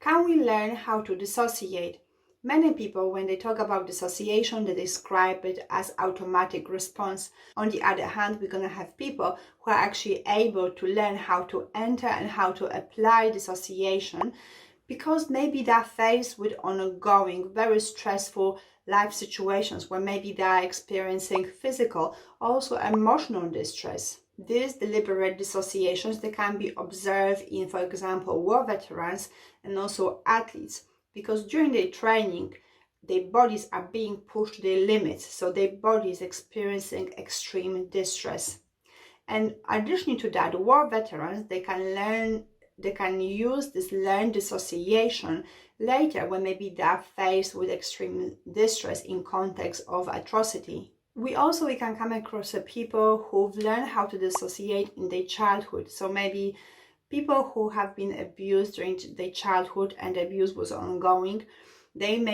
Can we learn how to dissociate? Many people, when they talk about dissociation, they describe it as automatic response. On the other hand, we're going to have people who are actually able to learn how to enter and how to apply dissociation, because maybe they're faced with ongoing, very stressful life situations where maybe they are experiencing physical, also emotional distress. These deliberate dissociations, they can be observed in, for example, war veterans and also athletes, because during their training, their bodies are being pushed to their limits, so their body is experiencing extreme distress. And additionally to that, war veterans, they can use this learned dissociation later when maybe they are faced with extreme distress in context of atrocity. We can come across people who've learned how to dissociate in their childhood. So maybe people who have been abused during their childhood and the abuse was ongoing, they've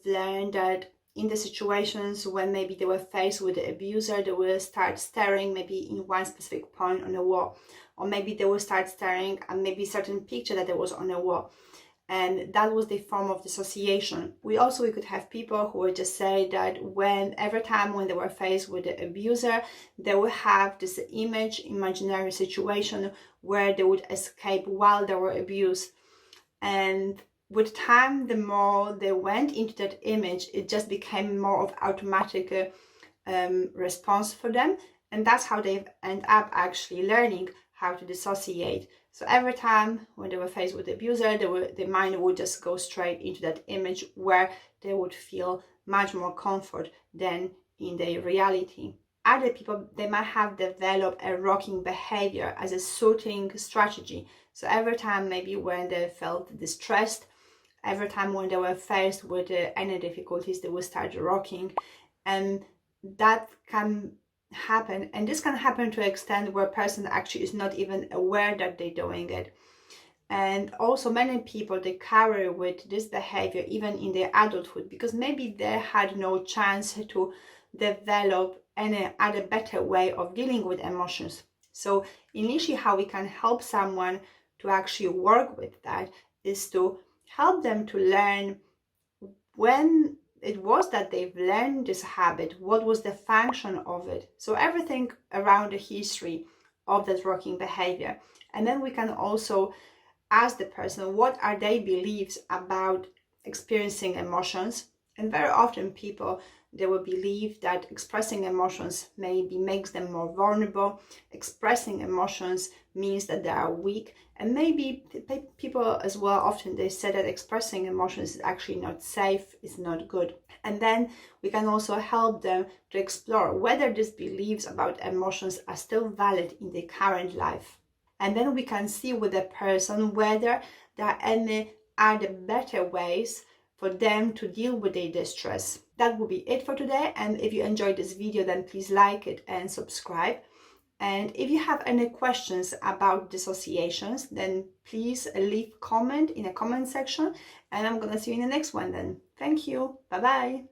learned that in the situations when maybe they were faced with the abuser, they will start staring maybe in one specific point on the wall, or maybe they will start staring at maybe a certain picture that there was on the wall. And that was the form of dissociation. We could have people who would just say that every time when they were faced with the abuser, they would have this imaginary situation where they would escape while they were abused. And with time, the more they went into that image, it just became more of automatic response for them. And that's how they end up actually learning how to dissociate. So every time when they were faced with the abuser, their mind would just go straight into that image where they would feel much more comfort than in their reality. Other people, they might have developed a rocking behavior as a soothing strategy. So every time maybe when they felt distressed, every time when they were faced with any difficulties, they would start rocking. And that can happen, and this can happen to an extent where a person actually is not even aware that they're doing it. And also many people, they carry with this behavior even in their adulthood, because maybe they had no chance to develop any other better way of dealing with emotions. So initially, how we can help someone to actually work with that is to help them to learn when it was that they've learned this habit, what was the function of it. So everything around the history of that rocking behavior. And then we can also ask the person, what are their beliefs about experiencing emotions? And very often people, they will believe that expressing emotions maybe makes them more vulnerable. Expressing emotions means that they are weak. And maybe people as well, often they say that expressing emotions is actually not safe, is not good. And then we can also help them to explore whether these beliefs about emotions are still valid in their current life. And then we can see with the person whether there are any other better ways for them to deal with their distress. That will be it for today. And if you enjoyed this video, then please like it and subscribe. And if you have any questions about dissociations, then please leave comment in the comment section, and I'm gonna see you in the next one then. Thank you. Bye bye.